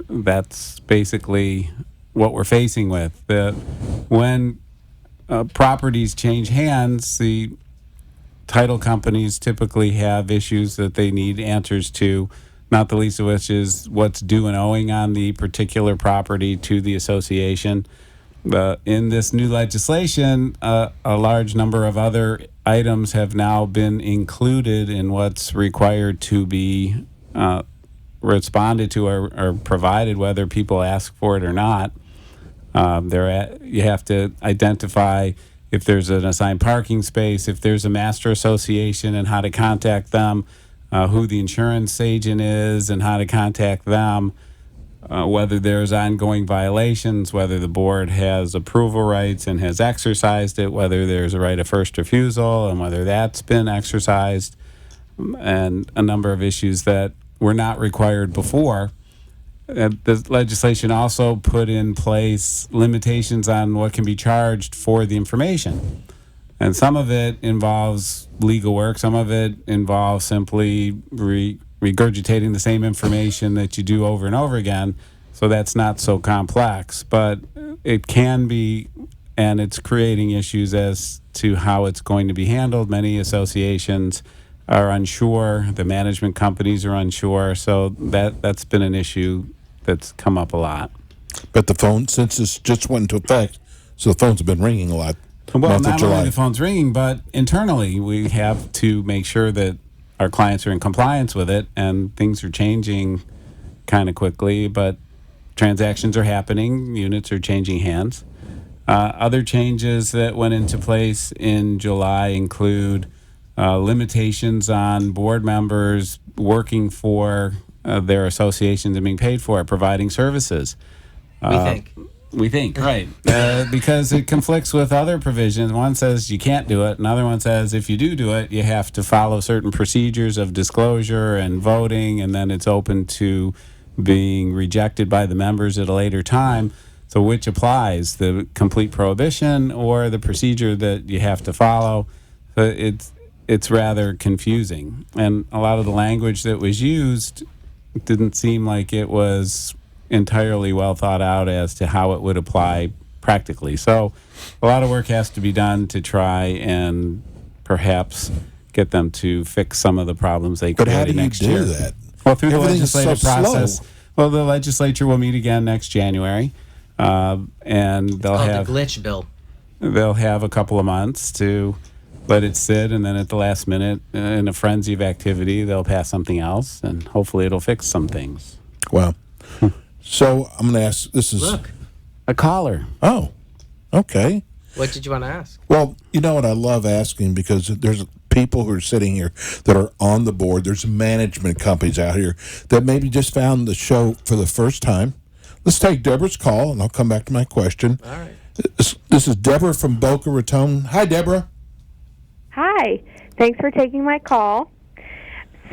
that's basically what we're facing with. That when properties change hands, the title companies typically have issues that they need answers to, not the least of which is what's due and owing on the particular property to the association. In this new legislation, a large number of other items have now been included in what's required to be responded to or provided, whether people ask for it or not. You have to identify if there's an assigned parking space, if there's a master association, and how to contact them, who the insurance agent is and how to contact them. whether there's ongoing violations, whether the board has approval rights and has exercised it, whether there's a right of first refusal and whether that's been exercised, and a number of issues that were not required before. The legislation also put in place limitations on what can be charged for the information. And some of it involves legal work. Some of it involves simply regurgitating the same information that you do over and over again. So that's not so complex. But it can be, and it's creating issues as to how it's going to be handled. Many associations are unsure. The management companies are unsure. So that's been an issue that's come up a lot. But the phone, since this just went into effect, so the phones have been ringing a lot. Well, not only the phone's ringing, but internally we have to make sure that our clients are in compliance with it, and things are changing kind of quickly, but transactions are happening, units are changing hands. Other changes that went into place in July include limitations on board members working for their associations and being paid for it, providing services. We think, right. Because it conflicts with other provisions. One says you can't do it. Another one says if you do it, you have to follow certain procedures of disclosure and voting, and then it's open to being rejected by the members at a later time. So which applies, the complete prohibition or the procedure that you have to follow? So it's rather confusing. And a lot of the language that was used didn't seem like it was entirely well thought out as to how it would apply practically. So a lot of work has to be done to try and perhaps get them to fix some of the problems they created next year. But how do you do that? Well, through the Everything's legislative so process. slow. Well, the legislature will meet again next January, and they'll have the glitch bill. They'll have a couple of months to let it sit, and then at the last minute, in a frenzy of activity, they'll pass something else, and hopefully it'll fix some things. Wow. So I'm going to ask, this is... Look. A caller. Oh, okay. What did you want to ask? Well, you know what I love asking, because there's people who are sitting here that are on the board. There's management companies out here that maybe just found the show for the first time. Let's take Deborah's call, and I'll come back to my question. All right. This is Deborah from Boca Raton. Hi, Deborah. Hi. Thanks for taking my call.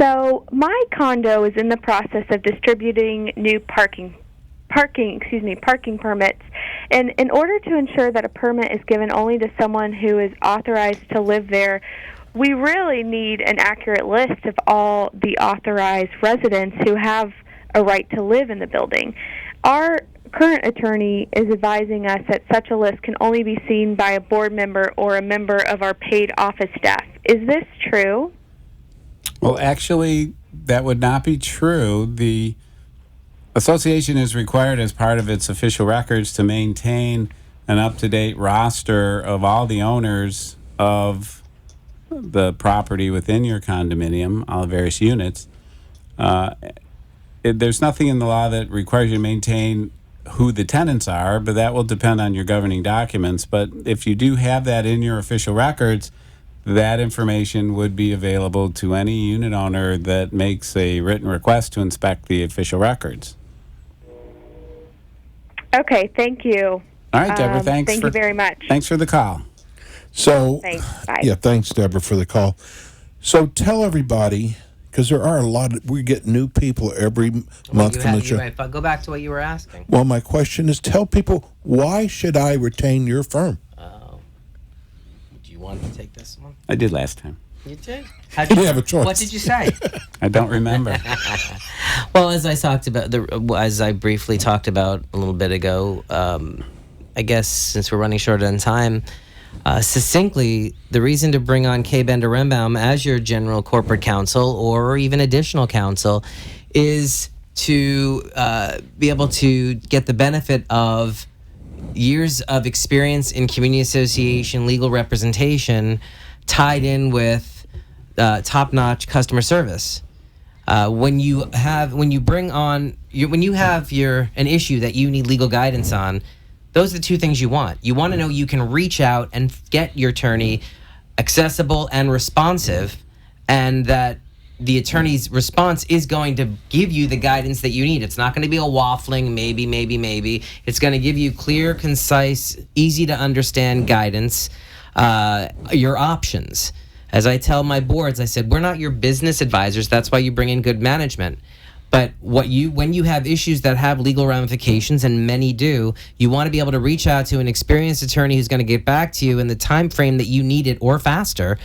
So my condo is in the process of distributing new parking permits. And in order to ensure that a permit is given only to someone who is authorized to live there, we really need an accurate list of all the authorized residents who have a right to live in the building. Our current attorney is advising us that such a list can only be seen by a board member or a member of our paid office staff. Is this true? Well, actually, that would not be true. The association is required as part of its official records to maintain an up-to-date roster of all the owners of the property within your condominium, all the various units. There's nothing in the law that requires you to maintain who the tenants are, but that will depend on your governing documents. But if you do have that in your official records, that information would be available to any unit owner that makes a written request to inspect the official records. Okay, thank you. All right, Deborah, thanks. Thank you very much. Thanks for the call. So, Thanks. Bye. yeah, thanks, Deborah, for the call. So tell everybody, because there are a lot we get new people every month from the show. Right, but go back to what you were asking. Well, my question is, tell people, why should I retain your firm? Do you want to take this one? I did last time. You did? You didn't have a choice. What did you say? I don't remember. Well, as I briefly talked about a little bit ago, I guess since we're running short on time, succinctly, the reason to bring on Kay Bender-Rembaum as your general corporate counsel or even additional counsel is to be able to get the benefit of years of experience in community association legal representation tied in with top-notch customer service. When you have an issue that you need legal guidance on, those are the two things you want. You want to know you can reach out and get your attorney accessible and responsive, and that the attorney's response is going to give you the guidance that you need. It's not going to be a waffling maybe. It's going to give you clear, concise, easy to understand guidance, your options. As I tell my boards, I said, we're not your business advisors. That's why you bring in good management. But when you have issues that have legal ramifications, and many do, you want to be able to reach out to an experienced attorney who's going to get back to you in the time frame that you need it or faster,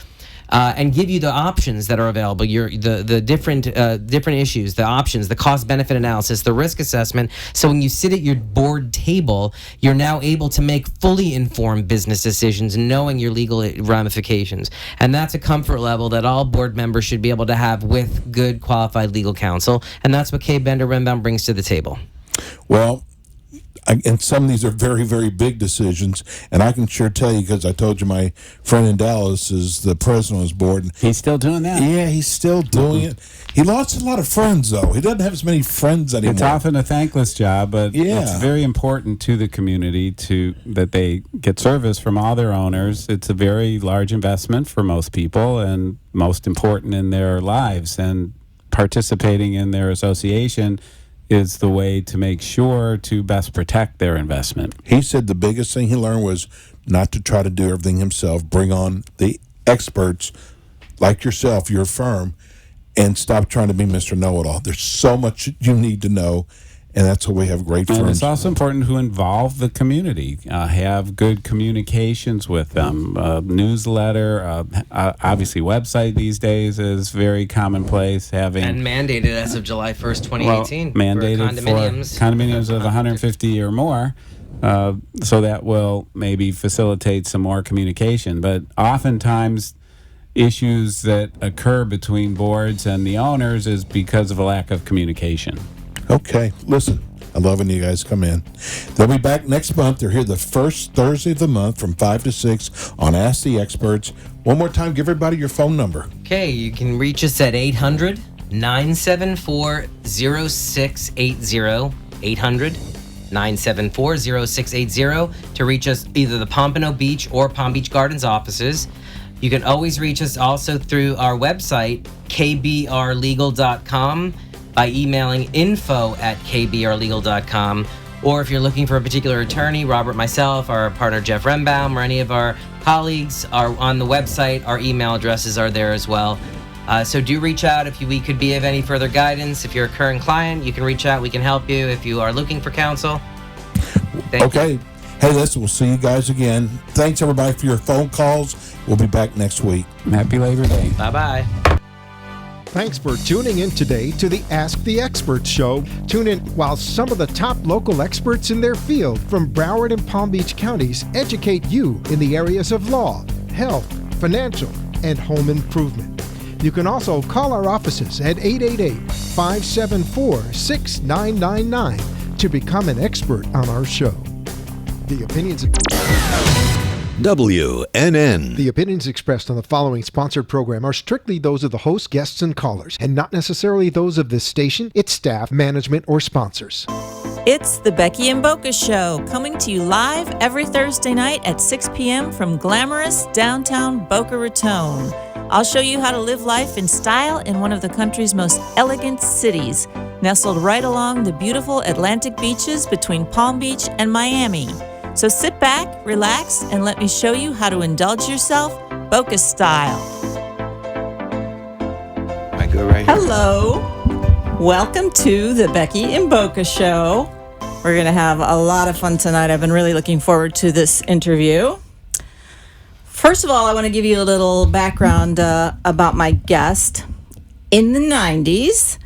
and give you the options that are available, the different issues, the options, the cost-benefit analysis, the risk assessment. So when you sit at your board table, you're now able to make fully informed business decisions, knowing your legal ramifications. And that's a comfort level that all board members should be able to have with good, qualified legal counsel. And that's what Kay Bender-Renbaum brings to the table. Well, and some of these are very, very big decisions, and I can sure tell you, because I told you my friend in Dallas is the president of his board. And he's still doing that. Yeah, he's still doing it. He lost a lot of friends, though. He doesn't have as many friends anymore. It's often a thankless job, but it's very important to the community that they get service from all their owners. It's a very large investment for most people and most important in their lives, and participating in their association is the way to make sure to best protect their investment. He said the biggest thing he learned was not to try to do everything himself, bring on the experts like yourself, your firm, and stop trying to be Mr. Know-It-All. There's so much you need to know, and that's why we have great firms. And it's also important to involve the community, have good communications with them. Newsletter, obviously website these days is very commonplace. And mandated as of July 1st, 2018. Mandated for condominiums of 150 or more. So that will maybe facilitate some more communication. But oftentimes issues that occur between boards and the owners is because of a lack of communication. Okay, listen, I love when you guys come in. They'll be back next month. They're here the first Thursday of the month from 5 to 6 on Ask the Experts. One more time, give everybody your phone number. Okay, you can reach us at 800-974-0680, 800-974-0680 to reach us either the Pompano Beach or Palm Beach Gardens offices. You can always reach us also through our website, kbrlegal.com, by emailing info@kbrlegal.com, or if you're looking for a particular attorney, Robert, myself, our partner Jeff Renbaum, or any of our colleagues are on the website. Our email addresses are there as well. So do reach out if we could be of any further guidance. If you're a current client, you can reach out. We can help you if you are looking for counsel. Thank you. Hey, listen, we'll see you guys again. Thanks, everybody, for your phone calls. We'll be back next week. Happy Labor Day. Bye-bye. Thanks for tuning in today to the Ask the Experts show. Tune in while some of the top local experts in their field from Broward and Palm Beach counties educate you in the areas of law, health, financial, and home improvement. You can also call our offices at 888-574-6999 to become an expert on our show. The opinions WNN. The opinions expressed on the following sponsored program are strictly those of the host, guests, and callers, and not necessarily those of this station, its staff, management, or sponsors. It's the Becky and Boca Show, coming to you live every Thursday night at 6 p.m. from glamorous downtown Boca Raton. I'll show you how to live life in style in one of the country's most elegant cities, nestled right along the beautiful Atlantic beaches between Palm Beach and Miami. So sit back, relax, and let me show you how to indulge yourself Boca style. I go right here. Hello. Welcome to the Becky and Boca Show. We're going to have a lot of fun tonight. I've been really looking forward to this interview. First of all, I want to give you a little background about my guest. In the 90s,